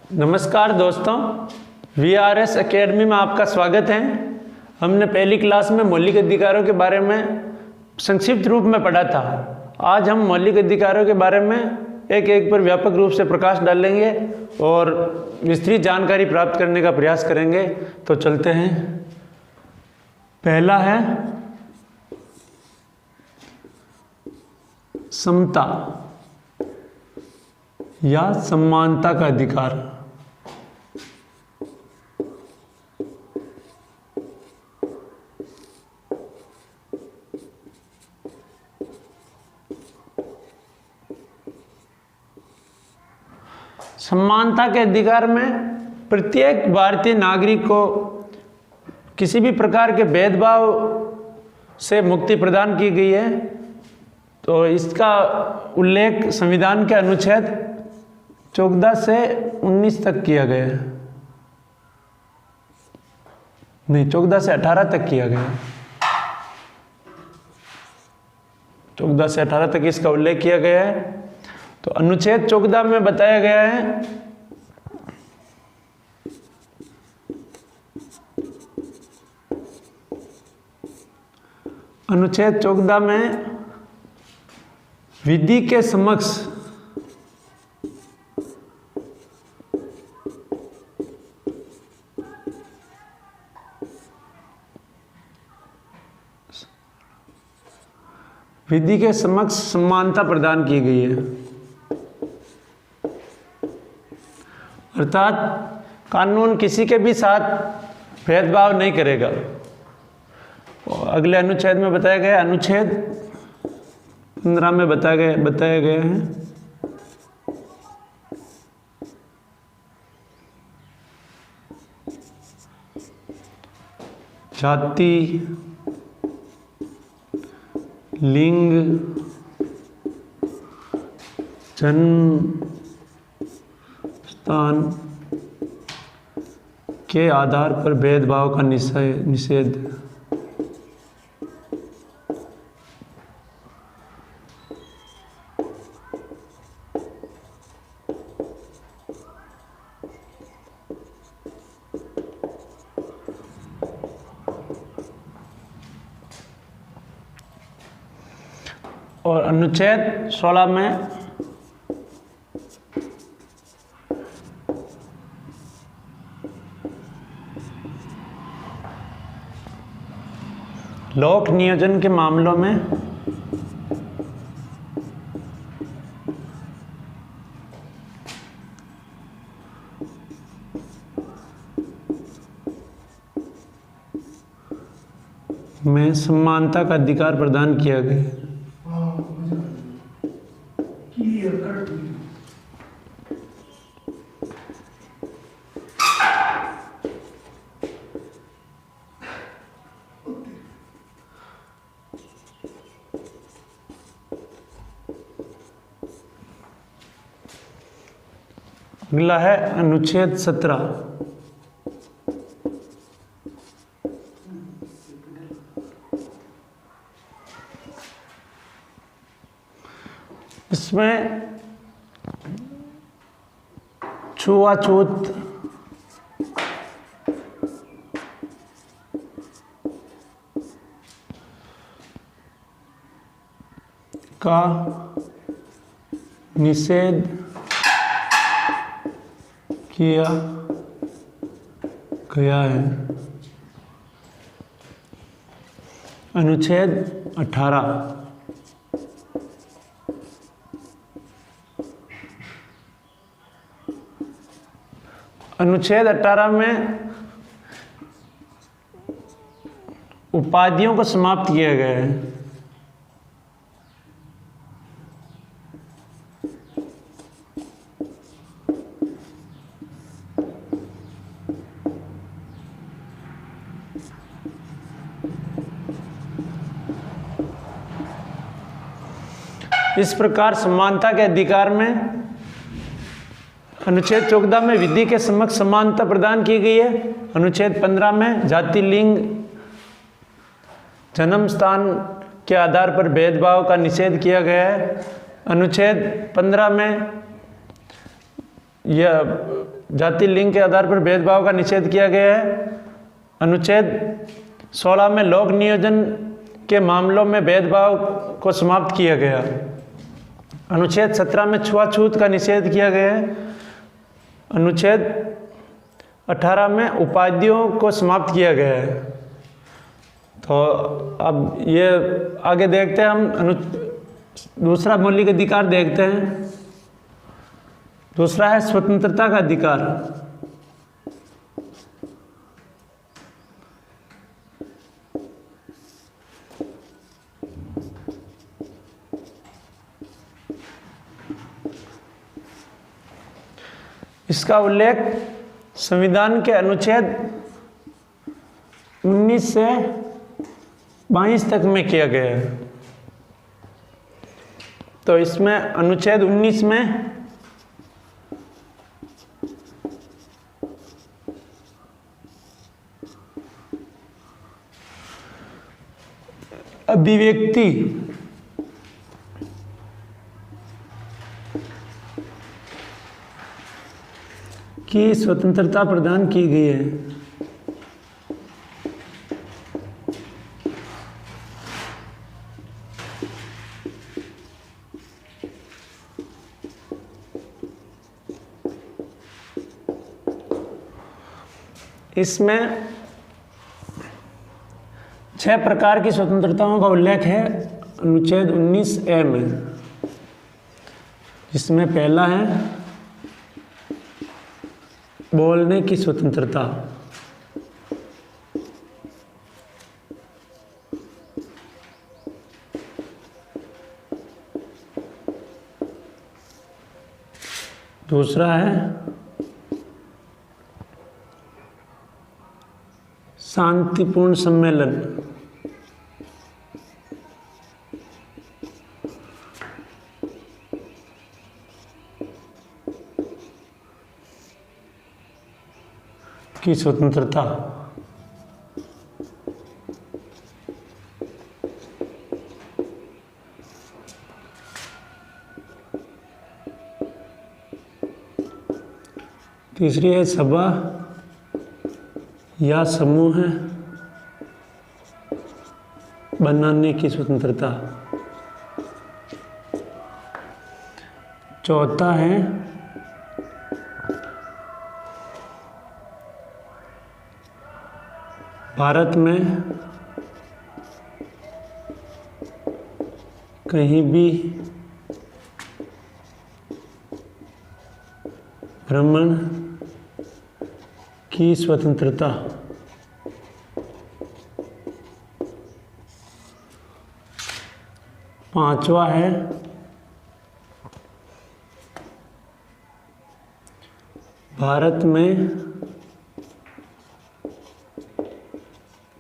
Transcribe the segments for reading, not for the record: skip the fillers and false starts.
नमस्कार दोस्तों, VRS academy में आपका स्वागत है। हमने पहली क्लास में मौलिक अधिकारों के बारे में संक्षिप्त रूप में पढ़ा था। आज हम मौलिक अधिकारों के बारे में एक एक पर व्यापक रूप से प्रकाश डालेंगे और विस्तृत जानकारी प्राप्त करने का प्रयास करेंगे। तो चलते हैं। पहला है समता या समानता का अधिकार। समानता के अधिकार में प्रत्येक भारतीय नागरिक को किसी भी प्रकार के भेदभाव से मुक्ति प्रदान की गई है। तो इसका उल्लेख संविधान के अनुच्छेद 14 से 19 तक किया गया है। नहीं, 14 से 18 तक किया गया है। 14 से 18 तक इसका उल्लेख किया गया है। तो अनुच्छेद 14 में बताया गया है अनुच्छेद 14 में विधि के समक्ष समानता प्रदान की गई है। अर्थात कानून किसी के भी साथ भेदभाव नहीं करेगा। और अगले अनुच्छेद में बताया गया, अनुच्छेद 15 में बताया गया है जाति, लिंग, जन्म स्थान के आधार पर भेदभाव का निषेध। और अनुच्छेद 16 में लोक नियोजन के मामलों में समानता का अधिकार प्रदान किया गया। अगला है अनुच्छेद 17। इसमें छुआछूत का निषेध किया गया है। अनुच्छेद 18 अनुच्छेद 18 में उपाधियों को समाप्त किया गया है। इस प्रकार समानता के अधिकार में अनुच्छेद 14 में विधि के समक्ष समानता प्रदान की गई है। अनुच्छेद 15 में जाति, लिंग, जन्म स्थान के आधार पर भेदभाव का निषेध किया गया है। अनुच्छेद 15 में यह जाति लिंग के आधार पर भेदभाव का निषेध किया गया है। अनुच्छेद 16 में लोक नियोजन के मामलों में भेदभाव को समाप्त किया गया। अनुच्छेद 17 में छुआछूत का निषेध किया गया है। अनुच्छेद 18 में उपाधियों को समाप्त किया गया है। तो अब ये आगे देखते हैं हम दूसरा मौलिक अधिकार देखते हैं। दूसरा है स्वतंत्रता का अधिकार। इसका उल्लेख संविधान के अनुच्छेद 19 से 22 तक में किया गया है। तो इसमें अनुच्छेद 19 में अभिव्यक्ति की स्वतंत्रता प्रदान की गई है। इसमें 6 प्रकार की स्वतंत्रताओं का उल्लेख है अनुच्छेद 19A में, जिसमें पहला है बोलने की स्वतंत्रता। दूसरा है शांतिपूर्ण सम्मेलन। की स्वतंत्रता। तीसरी है सभा या समूह बनाने की स्वतंत्रता। चौथा है भारत में कहीं भी भ्रमण की स्वतंत्रता। पांचवा है भारत में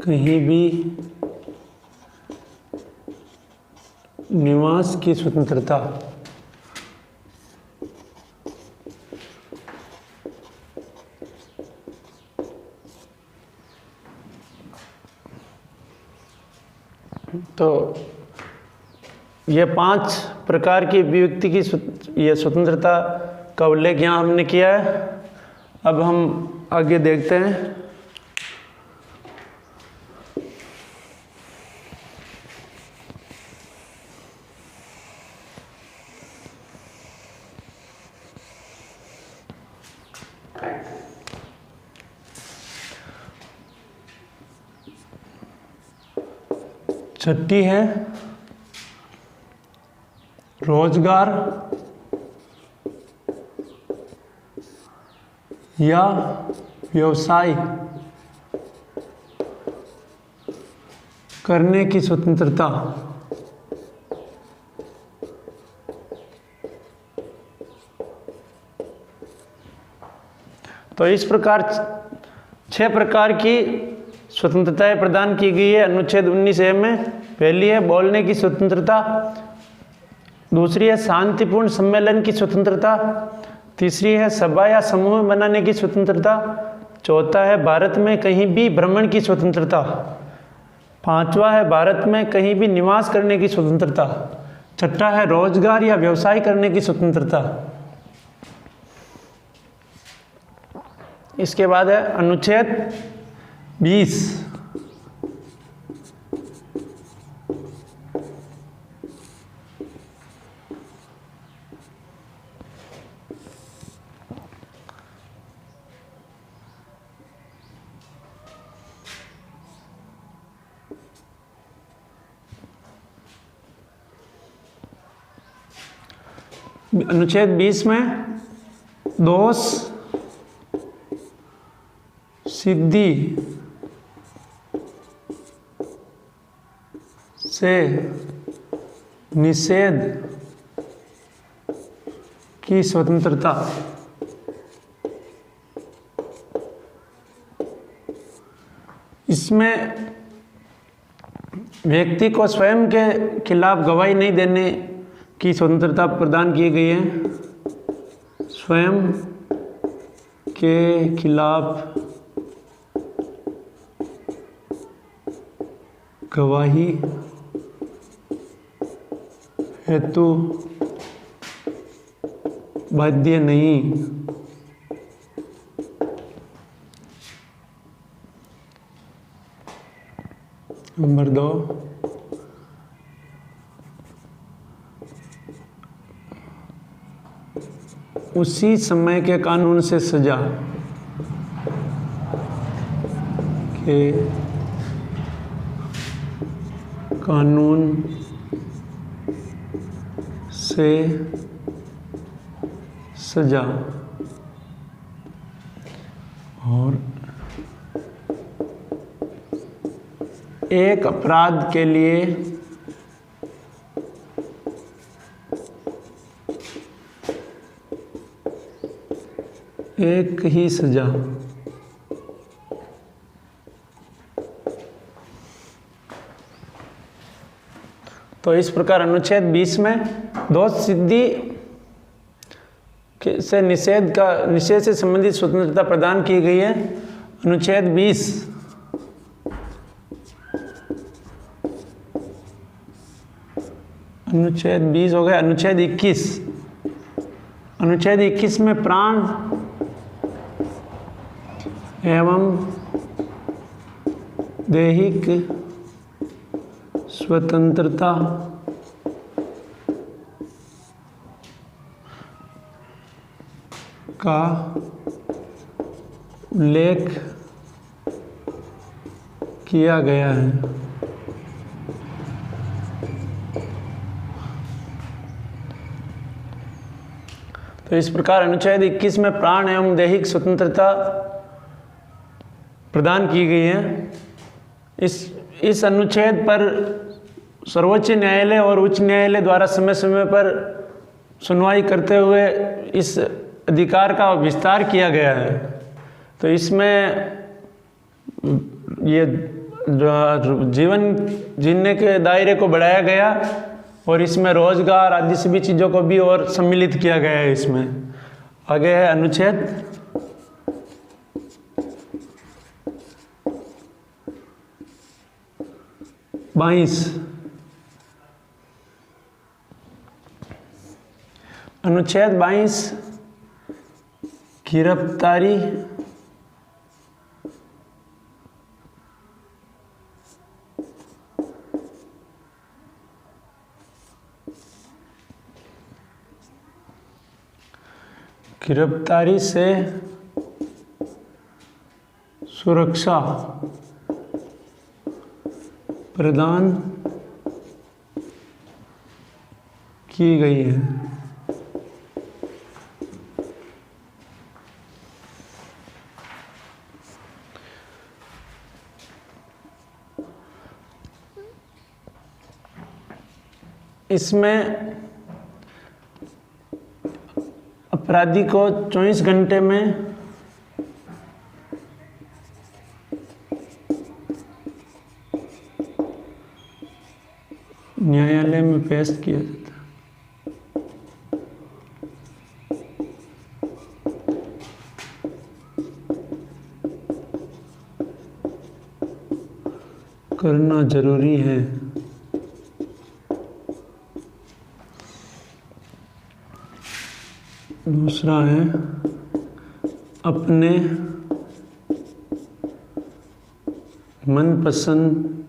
कहीं भी निवास की स्वतंत्रता। तो ये 5 प्रकार की अभिव्यक्ति की ये स्वतंत्रता का उल्लेख यहाँ हमने किया है। अब हम आगे देखते हैं। छठी है रोजगार या व्यवसाय करने की स्वतंत्रता। तो इस प्रकार 6 प्रकार की स्वतंत्रताएं प्रदान की गई है अनुच्छेद 19A में। पहली है बोलने की स्वतंत्रता, दूसरी है शांतिपूर्ण सम्मेलन की स्वतंत्रता, तीसरी है सभा या समूह बनाने की स्वतंत्रता, चौथा है भारत में कहीं भी भ्रमण की स्वतंत्रता, पांचवा है भारत में कहीं भी निवास करने की स्वतंत्रता, छठा है रोजगार या व्यवसाय करने की स्वतंत्रता। इसके बाद है अनुच्छेद 20। अनुच्छेद 20 में दोष, सिद्धि से निषेध की स्वतंत्रता, इसमें व्यक्ति को स्वयं के खिलाफ गवाही नहीं देने की स्वतंत्रता प्रदान की गई है। स्वयं के खिलाफ गवाही हेतु बाध्य नहीं। नंबर 2, उसी समय के कानून से सजा के कानून से सजा और एक अपराध के लिए एक ही सजा। तो इस प्रकार अनुच्छेद 20 में दोष सिद्धि से निषेध से संबंधित स्वतंत्रता प्रदान की गई है। अनुच्छेद 20 हो गया। अनुच्छेद 21 में प्राण एवं दैहिक स्वतंत्रता का उल्लेख किया गया है। तो इस प्रकार अनुच्छेद 21 में प्राण एवं दैहिक स्वतंत्रता प्रदान की गई है। इस अनुच्छेद पर सर्वोच्च न्यायालय और उच्च न्यायालय द्वारा समय समय पर सुनवाई करते हुए इस अधिकार का विस्तार किया गया है। तो इसमें ये जीवन जीने के दायरे को बढ़ाया गया और इसमें रोजगार आदि सभी चीज़ों को भी और सम्मिलित किया गया है। इसमें आगे है अनुच्छेद 22। अनुच्छेद 22 गिरफ्तारी से सुरक्षा प्रदान की गई है। इसमें अपराधी को 24 घंटे में न्यायालय में पेश किया जाता है। करना जरूरी है। दूसरा है अपने मनपसंद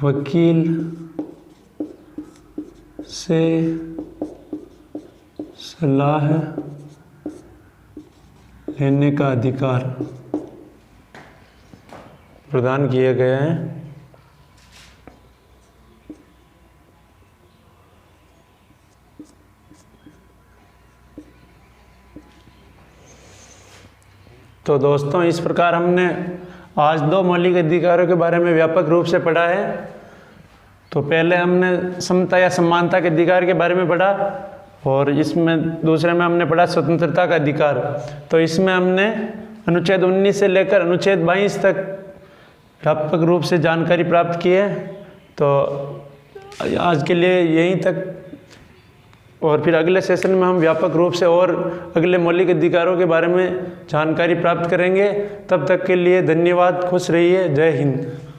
वकील से सलाह लेने का अधिकार प्रदान किया गया है। तो दोस्तों, इस प्रकार हमने आज 2 मौलिक अधिकारों के बारे में व्यापक रूप से पढ़ा है। तो पहले हमने समता या समानता के अधिकार के बारे में पढ़ा और इसमें दूसरे में हमने पढ़ा स्वतंत्रता का अधिकार। तो इसमें हमने अनुच्छेद 19 से लेकर अनुच्छेद 22 तक व्यापक रूप से जानकारी प्राप्त की है। तो आज के लिए यहीं तक, और फिर अगले सेशन में हम व्यापक रूप से और अगले मौलिक अधिकारों के बारे में जानकारी प्राप्त करेंगे। तब तक के लिए धन्यवाद। खुश रहिए। जय हिंद।